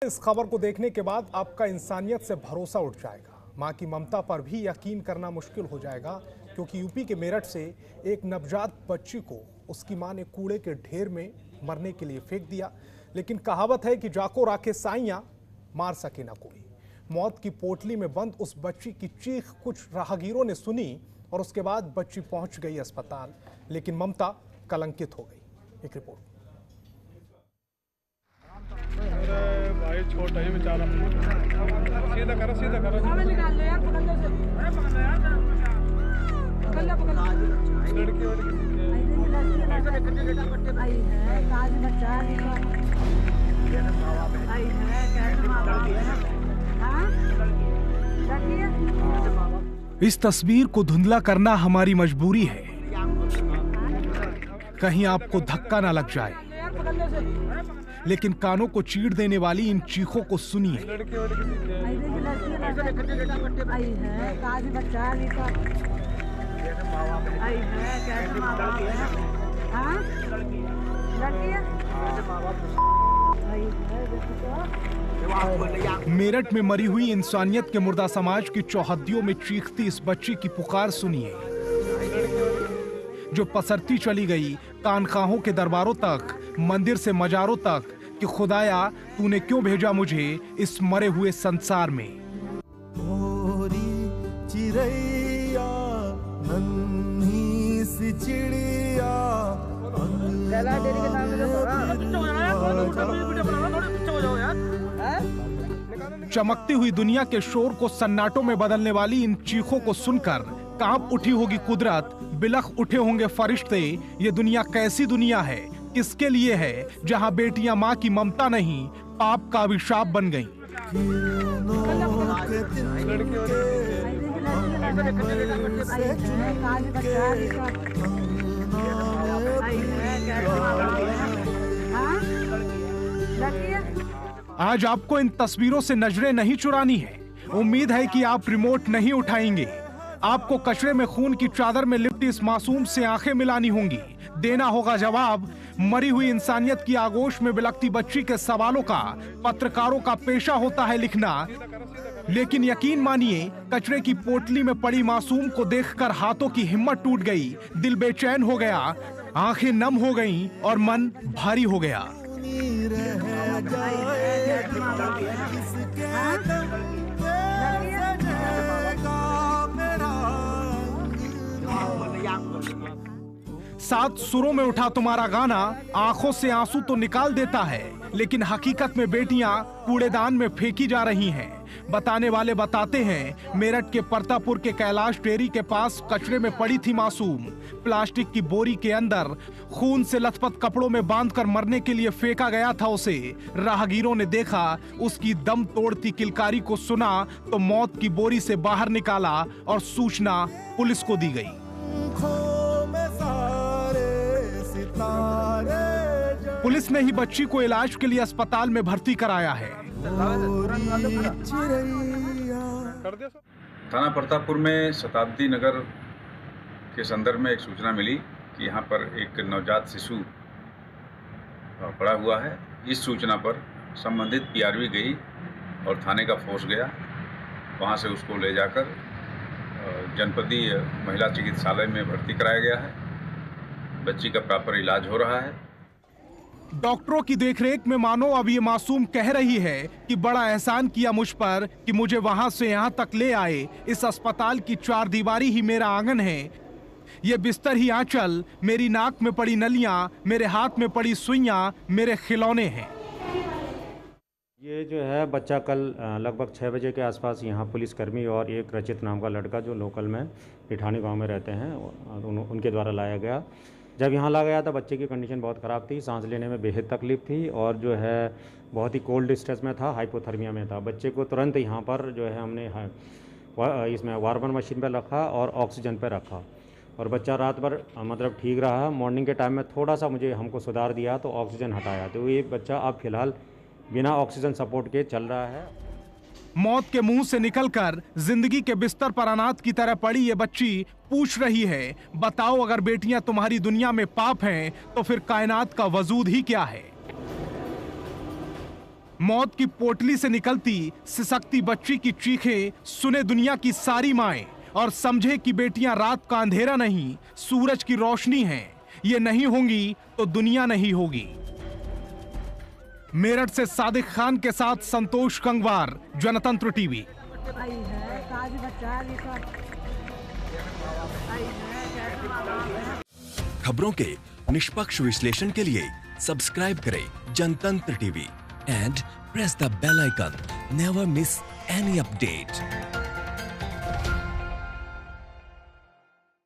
इस खबर को देखने के बाद आपका इंसानियत से भरोसा उठ जाएगा। मां की ममता पर भी यकीन करना मुश्किल हो जाएगा, क्योंकि यूपी के मेरठ से एक नवजात बच्ची को उसकी मां ने कूड़े के ढेर में मरने के लिए फेंक दिया। लेकिन कहावत है कि जाको राखे साइयां, मार सके ना कोई। मौत की पोटली में बंद उस बच्ची की चीख कुछ राहगीरों ने सुनी और उसके बाद बच्ची पहुंच गई अस्पताल, लेकिन ममता कलंकित हो गई। एक रिपोर्ट। अरे भाई छोटा ही बेचारा, सीधा करो सीधा करो। निकाल लो यार, पकड़ लो से। पकड़ लो पकड़ लो। लड़की आई है काज बच्चा आई है कैसे हाँ लड़की। इस तस्वीर को धुंधला करना हमारी मजबूरी है, कहीं आपको धक्का ना लग जाए, लेकिन कानों को चीर देने वाली इन चीखों को सुनिए। आई है काज बच्चा आई है कैसे हाँ लड़की आई है। मेरठ में मरी हुई इंसानियत के मुर्दा समाज की चौहद्दियों में चीखती इस बच्ची की पुकार सुनिए, जो पसरती चली गई कानखाहों के दरबारों तक, मंदिर से मजारों तक, कि खुदाया तूने क्यों भेजा मुझे इस मरे हुए संसार में। चिड़ैया नन्ही सी चिड़िया चमकती हुई दुनिया के शोर को सन्नाटों में बदलने वाली इन चीखों को सुनकर कांप उठी होगी कुदरत, बिलख उठे होंगे फरिश्ते। ये दुनिया कैसी दुनिया है, किसके लिए है, जहां बेटियां मां की ममता नहीं पाप का अभिशाप बन गईं। आज आपको इन तस्वीरों से नजरें नहीं चुरानी है। उम्मीद है कि आप रिमोट नहीं उठाएंगे। आपको कचरे में खून की चादर में लिपटी इस मासूम से आंखें मिलानी होंगी। देना होगा जवाब मरी हुई इंसानियत की आगोश में बिलखती बच्ची के सवालों का। पत्रकारों का पेशा होता है लिखना, लेकिन यकीन मानिए कचरे की पोटली में पड़ी मासूम को देखकर हाथों की हिम्मत टूट गई, दिल बेचैन हो गया, आंखें नम हो गईं और मन भारी हो गया। सात सुरों में उठा तुम्हारा गाना आंखों से आंसू तो निकाल देता है, लेकिन हकीकत में बेटियां कूड़ेदान में फेंकी जा रही हैं। बताने वाले बताते हैं मेरठ के परतापुर के कैलाश डेयरी के पास कचरे में पड़ी थी मासूम। प्लास्टिक की बोरी के अंदर खून से लथपथ कपड़ों में बांधकर मरने के लिए फेंका गया था उसे। राहगीरों ने देखा, उसकी दम तोड़ती किलकारी को सुना तो मौत की बोरी से बाहर निकाला और सूचना पुलिस को दी गई। पुलिस ने ही बच्ची को इलाज के लिए अस्पताल में भर्ती कराया है। थाना प्रतापपुर में शताब्दी नगर के संदर्भ में एक सूचना मिली कि यहाँ पर एक नवजात शिशु पड़ा हुआ है। इस सूचना पर संबंधित पीआरवी गई और थाने का फोर्स गया। वहाँ से उसको ले जाकर जनपदीय महिला चिकित्सालय में भर्ती कराया गया है। बच्ची का प्रॉपर इलाज हो रहा है। डॉक्टरों की देखरेख में मानो अब ये मासूम कह रही है कि बड़ा एहसान किया मुझ पर कि मुझे वहां से यहां तक ले आए। इस अस्पताल की चार दीवारी ही मेरा आंगन है, ये बिस्तर ही आंचल, मेरी नाक में पड़ी नलियां, मेरे हाथ में पड़ी सुइयां मेरे खिलौने हैं। ये जो है बच्चा कल लगभग 6 बजे के आसपास यहाँ पुलिसकर्मी और एक रचित नाम का लड़का जो लोकल में पिठानी गांव में रहते हैं उनके द्वारा लाया गया। जब यहाँ लाया गया था बच्चे की कंडीशन बहुत ख़राब थी, सांस लेने में बेहद तकलीफ थी और जो है बहुत ही कोल्ड स्ट्रेस में था, हाइपोथर्मिया में था। बच्चे को तुरंत यहाँ पर जो है हमने इसमें वार्मर मशीन पर रखा और ऑक्सीजन पर रखा और बच्चा रात भर मतलब ठीक रहा। मॉर्निंग के टाइम में थोड़ा सा हमको सुधार दिया तो ऑक्सीजन हटाया, तो ये बच्चा अब फिलहाल बिना ऑक्सीजन सपोर्ट के चल रहा है। मौत के मुंह से निकलकर जिंदगी के बिस्तर पर अनाथ की तरह पड़ी ये बच्ची पूछ रही है, बताओ अगर बेटियां तुम्हारी दुनिया में पाप हैं तो फिर कायनात का वजूद ही क्या है। मौत की पोटली से निकलती सिसकती बच्ची की चीखें सुने दुनिया की सारी माएं और समझे कि बेटियां रात का अंधेरा नहीं, सूरज की रोशनी हैं। ये नहीं होंगी तो दुनिया नहीं होगी। मेरठ से सादिक खान के साथ संतोष कंगवार, जनतंत्र टीवी। आई है काजी बच्चा ये सब आई है कैसे मालूम है। खबरों के निष्पक्ष विश्लेषण के लिए सब्सक्राइब करें Jantantra TV and press the bell icon. Never miss any update.